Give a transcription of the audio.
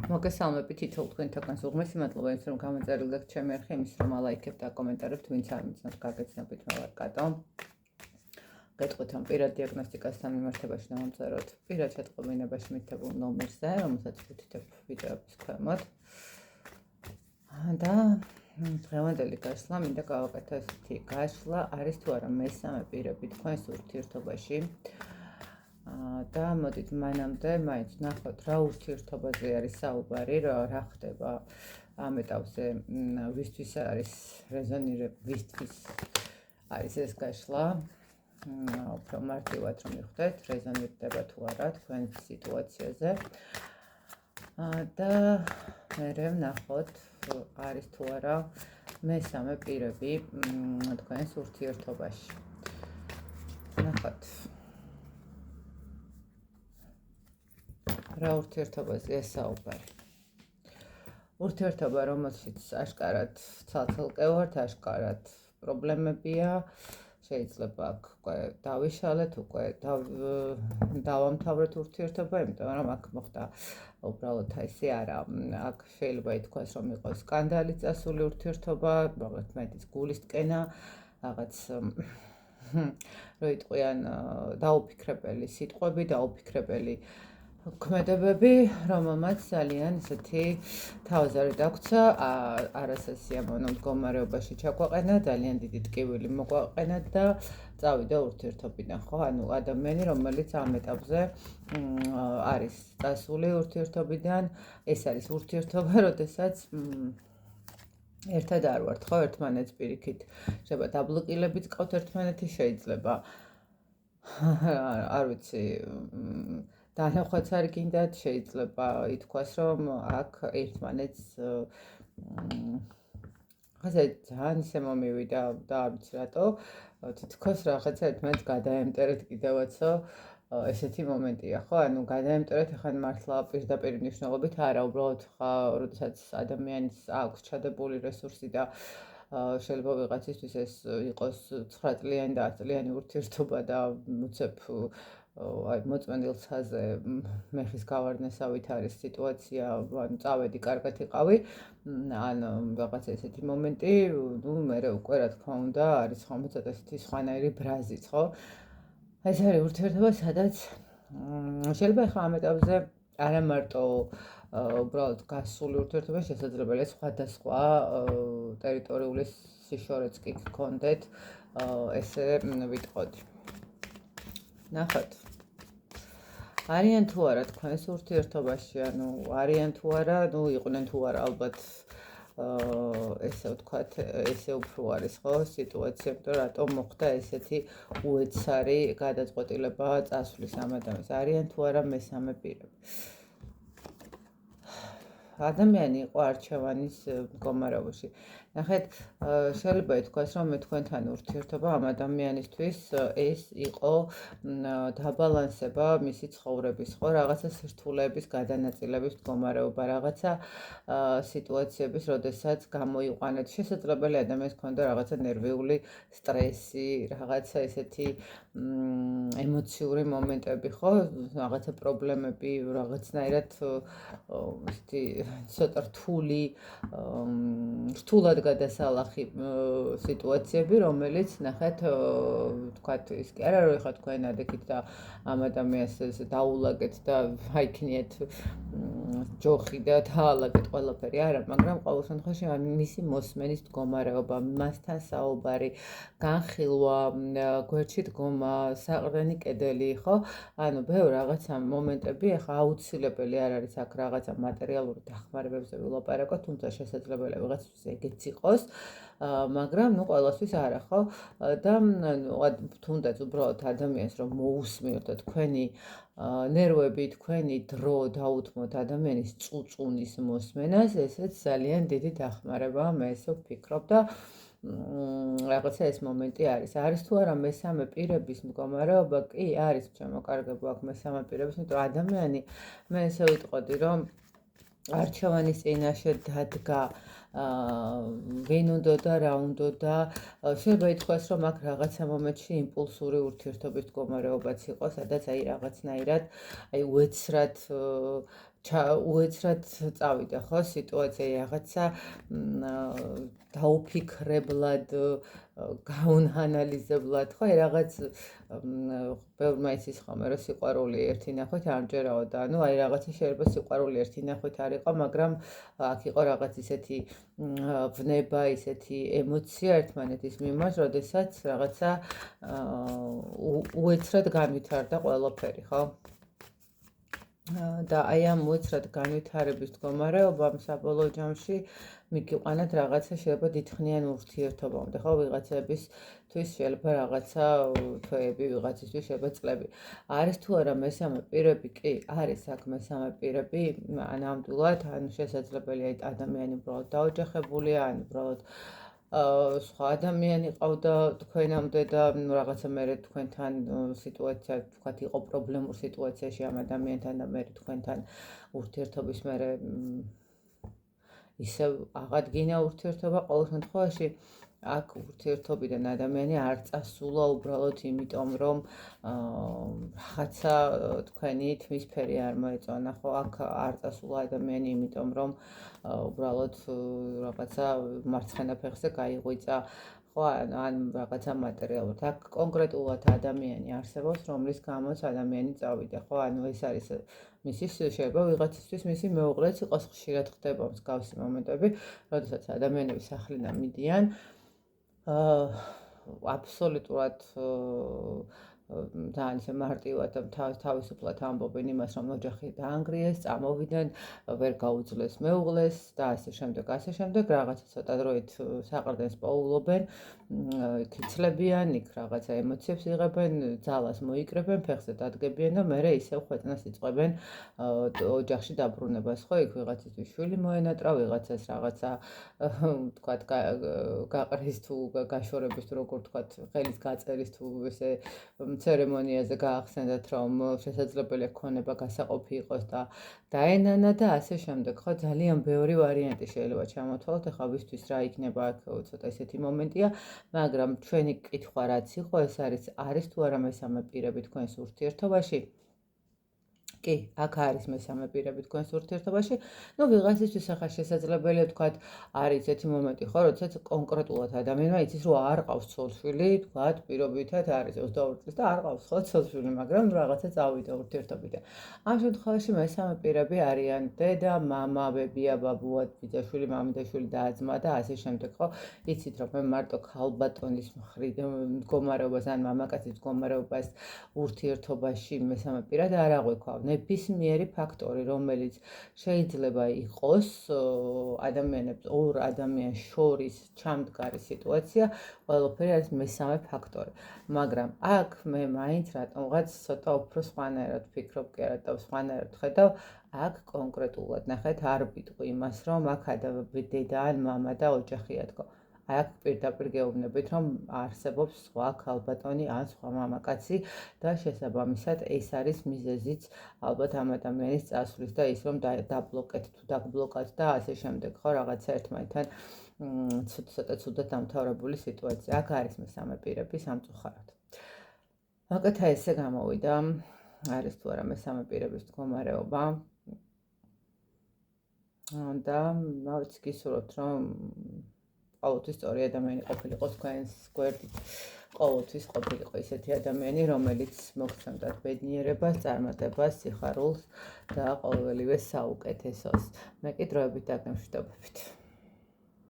მოგესალმებით თითოეულ თქვენთაგანს უღმესი მადლობა იმის რომ გამოწერილდეთ ჩემი არხი იმის რომ ალაიქებთ და კომენტარებთ ვინც არ მიცნობს გაგეცნობით მე ვარ კატო გეტყვით რომ პირად დიაგნოსტიკასთან მიმართებაში დავამწეროთ პირად შეტყობინებაში მითითებულ ნომერზე რომელსაც ვუთითებ ვიდეოების ქვემოთ და დღევანდელი გაშლა მინდა გავაკეთო ესეთი გაშლა არის თუ არა მესამე პირები თქვენს ურთიერთობაში და მოდით მანამდე მაინც ნახოთ რა ურთიერთობაზე არის საუბარი, რა ხდება ამ ეტაპზე, ვისთვის არის ვისთვის არის ეს გაშლა, უფრო მარტივად რომ მიხვდეთ, რეზონირდება თუ არა თქვენს სიტუაციაზე და მერე ვნახოთ არის თუ არა მესამე პირები თქვენს ურთიერთობაში. ნახოთ რა ურთიერთობაზეა საუბარი. ურთიერთობა, რომელშიც აშკარად ცალ-ცალკე ვართ, აშკარად პრობლემებია, შეიძლება აქ უკვე დავიშალეთ, უკვე დავამთავრეთ ურთიერთობა, იმიტომ რომ აქ მოხდა უბრალოდ ესე არა, აქ შეიძლება ითქვას, რომ იყოს სკანდალი წასული ურთიერთობა, რაღაც მეტიც გულისტკენა, რაღაც რო იტყვიან დაუფიქრებელი სიტყვები, დაუფიქრებელი ქმედებები, რომელმაც ძალიან ისეთი თავზარი დაგვცა, არასასიამოვნო მდგომარეობაში ჩაგვაყენა, ძალიან დიდი ტკივილი მოგვაყენა და წავიდა ურთიერთობიდან, ხო? ანუ ადამიანი, რომელიც ამ ეტაპზე არის წასული ურთიერთობიდან, ეს არის ურთიერთობა, როდესაც ერთად არ ვართ, ხო? ერთმანეთს პირიქით შეიძლება დაბლოკილებიც ყავთ ერთმანეთი, შეიძლება არ ვიცი დანახვაც არ გინდათ, შეიძლება ითქვას, რომ აქ ერთმანეთს ხაზე ძალიან ისე მომივიდა და არ ვიცი რატო, თითქოს რაღაცა ერთმანეთს გადაემტერეთ კიდევაცო, ესეთი მომენტია, ხო? ანუ გადაემტერეთ ახლა მართლა პირდაპირ მნიშვნელობით არა, უბრალოდ ხა, როდესაც ადამიანს აქვს ჩადებული რესურსი და შეიძლება ვიღაცისთვის ეს იყოს 9 წლიანი და 10 წლიანი ურთიერთობა და უცებ აი მოწმენდილ ცაზე მეხის გავარდნესავით არის სიტუაცია, ანუ წავედი, კარგად იყავი, ან რაღაცა ესეთი მომენტი, ნუ მერე უკვე რა თქმა უნდა არის ხოლმე ცოტა ესეთი სხვანაირი ბრაზიც, ხო? ეს არის ურთიერთობა, სადაც შეიძლება ახლა ამ ეტაპზე არა მარტო უბრალოდ გასული ურთიერთობა, შესაძლებელია სხვადასხვა ტერიტორიული სიშორეც კი გქონდეთ, ესე ვიტყოდი. ნახოთ. არიან თუ არა თქვენს ურთიერთობაში, ანუ არიან თუ არა, ნუ იყვნენ თუ არა ალბათ ესე ვთქვათ, ესე უფრო არის, ხო, სიტუაცია, იმიტომ რატომ მოხდა ესეთი უეცარი გადაწყვეტილება წასვლის ამ ადამიანს. არიან თუ არა მესამე პირები. ადამიანი იყო არჩევანის მდგომარეობაში. ნახეთ, შეიძლება ითქვას, რომ მე თქვენთან ურთიერთობა ამ ადამიანისთვის ეს იყო დაბალანსება მისი ცხოვრების, ხო, რაღაცა სირთულეების გადანაწილების მდგომარეობა, რაღაცა სიტუაციების, როდესაც გამოიყვანეთ. შესაძლებელი ადამიანს ქონდა რაღაცა ნერვიული სტრესი, რაღაცა ესეთი ემოციური მომენტები, ხო, რაღაცა პრობლემები, რაღაცნაირად ესეთი ცოტა რთულად გადასალახი სიტუაციები, რომელიც ნახეთ, ვთქვათ, ის კი არა რომ ეხლა თქვენ ადექით და ამ ადამიანს დაულაგეთ და აიქნიეთ ჯოხი და დაალაგეთ ყველაფერი, არა, მაგრამ ყოველ შემთხვევაში მისი მოსმენის მდგომარეობა, მასთან საუბარი, განხილვა, გვერდში დგომა, საყრდენი კედელი, ხო? ანუ ბევრ რაღაცა მომენტები, ახლა აუცილებელი არ არის აქ რაღაცა მატერიალური დახმარებებზე ვილაპარაკოთ, თუმცა შესაძლებელია ვიღაცისთვის ეგეც იყოს, მაგრამ ნუ ყველასთვის არა, ხო? და თუნდაც უბრალოდ ადამიანს რომ მოусმინოთ და თქვენი ნერვები, თქვენი დრო დაუთმოთ ადამიანის წუწუნის მოსმენას, ესეც ძალიან დიდი დახმარებაა, მე ესე ვფიქრობ და რაღაცა ეს მომენტი არის. არის თუ არა მესამე პირების მდგომარეობა? კი, არის, ჩემო კარგებო, აქ მესამე პირების, იმიტომ ადამიანი მე ესე ვიტყოდი, რომ არჩევანის წინაშე დადგა, ვინ უნდა და რა უნდა და შეიძლება ითქვას, რომ აქ რაღაცა მომენტში იმპულსური ურთიერთობის მდგომარეობაც იყო, სადაც აი რაღაცნაირად, აი უეცრად უეცრად წავიდა ხო სიტუაცია რაღაცა დაუფიქრებლად გაუნანალიზებლად ხო რაღაც ბევრმა იცის ხოლმე რომ სიყვარული ერთი ნახვით არ მჯერაო და ანუ აი რაღაცა შეიძლება სიყვარული ერთი ნახვით არ იყო მაგრამ აქ იყო რაღაც ისეთი ვნება ისეთი ემოცია ერთმანეთის მიმართ როდესაც რაღაცა უეცრად განვითარდა ყველაფერი ხო და აი ამ უეცრად განვითარების მდგომარეობამ საბოლოო ჯამში მიგიყვანათ რაღაცა შეიძლება დიდხნიან ურთიერთობამდე ხო ვიღაცებისთვის შეიძლება რაღაცა თვეები ვიღაცისთვის შეიძლება წლები არის თუ არა მესამე პირები კი არის აქ მესამე პირები ნამდვილად ან შესაძლებელია ადამიანი უბრალოდ დაოჯახებულია ან უბრალოდ სხვა ადამიანი ყავდა თქვენამდე და რაღაცა მერე თქვენთან სიტუაცია თქვათ იყო პრობლემურ სიტუაციაში ამ ადამიანთან და მერე თქვენთან ურთიერთობის მერე ისევ აღადგინა ურთიერთობა ყოველ შემთხვევაში აქ ურთიერთობიდან ადამიანი არ წასულა უბრალოდ იმიტომ რომ რაღაცა თქვენი თმისფერი არ მოეწონა ხო აქ არ წასულა ადამიანი იმიტომ რომ უბრალოდ რაღაცა მარცხენა ფეხზე გაიღვიძა ხო ან რაღაცა მატერიალურად აქ კონკრეტულად ადამიანი არსებობს რომლის გამოც ადამიანი წავიდა ხო ანუ ეს არის მისი შეიძლება ვიღაცისთვის მისი მეუღლეც იყოს ხშირად ხდება მსგავსი მომენტები როდესაც ადამიანები სახლიდან მიდიან აბსოლუტურად ძალიან ისე მარტივად თავისუფლად ამბობენ იმას რომ ოჯახი დაანგრიეს, წამოვიდნენ, ვერ გაუძლეს მეუღლეს და ასე შემდეგ, რაღაცა ცოტა დროით საყრდენს პოულობენ, იცლებიან, იქ რაღაცა ემოციებს იღებენ, ძალას მოიკრებენ, ფეხზე დადგებიან და მერე ისევ ხვეწნას იწყებენ ოჯახში დაბრუნებას, ხო, იქ ვიღაცისთვის შვილი მოენატრა, ვიღაცას რაღაცა თქვათ გაყრის თუ გაშორების თუ როგორ თქვათ, ხელის გაწერის თუ ესე ცერემონიაზე გაახსენდათ რომ შესაძლებელია ქონება გასაყოფი იყოს და დაენანა და ასე შემდეგ ხო ძალიან ბევრი ვარიანტი შეიძლება ჩამოთვალოთ ახლა ვისთვის რა იქნება აქ ცოტა ესეთი მომენტია მაგრამ ჩვენი კითხვა რაც იყო ეს არის თუ არა მესამე პირები თქვენს ურთიერთობაში კი, აქ არის მესამე პირები თქვენს ურთიერთობაში. ნუ ვიღაცისთვის ახლა შესაძლებელია თქვათ, არის ესეთი მომენტი ხო, როდესაც კონკრეტულად ადამიანმა იცის, რომ არ ყავს ცოლ-შვილი, თქვათ, პირობითად არის 22 წლის და არ ყავს ხო ცოლ-შვილი, მაგრამ რაღაცა წავიდა ურთიერთობიდან. ამ შემთხვევაში მესამე პირები არიან დედა, მამა, ბებია, ბაბუა, ბიძაშვილი, მამიდაშვილი და ძმა და ასე შემდეგ, ხო? იცით, რომ მე მარტო ქალბატონის მდგომარეობას ან მამაკაცის მდგომარეობას ურთიერთობაში მესამე პირად არ აღვიქვავ. ნებისმიერი ფაქტორი, რომელიც შეიძლება იყოს ადამიანებს ორ ადამიანს შორის ჩამდგარი სიტუაცია, ყველაფერი არის მესამე ფაქტორი. მაგრამ აქ მე მაინც რატომღაც ცოტა უფრო სხვანაირად ვფიქრობ, კი არა, და სხვანაირად ხედავ, აქ კონკრეტულად ნახეთ არ ვიტყვი იმას, რომ აქ დედა ან მამა და ოჯახია თქო. აქ პირდაპირ გეუბნებით, რომ არსებობს სხვა ქალბატონი ან სხვა მამაკაცი და შესაბამისად ეს არის მიზეზიც ალბათ ამ ადამიანის წასვლის და ის რომ დაბლოკეთ თუ დაგბლოკათ და ასე შემდეგ ხო რაღაცა ერთმანეთთან ცოტა ცუდად დამთავრებული სიტუაცია. აქ არის მესამე პირები სამწუხაროდ. მოკეთა ესე გამოვიდა არის თუ არა მესამე პირების მდგომარეობა და რაც გისურვებთ რომ ყოველთვის სწორი ადამიანი ყოფილიყო თქვენს გვერდით. ყოველთვის ყოფილიყო ისეთი ადამიანი, რომელიც მოგცემდათ ბედნიერებას, წარმატებას, სიხარულს და ყოველივე საუკეთესოს. მე კი დროებით დაგემშვიდობებით.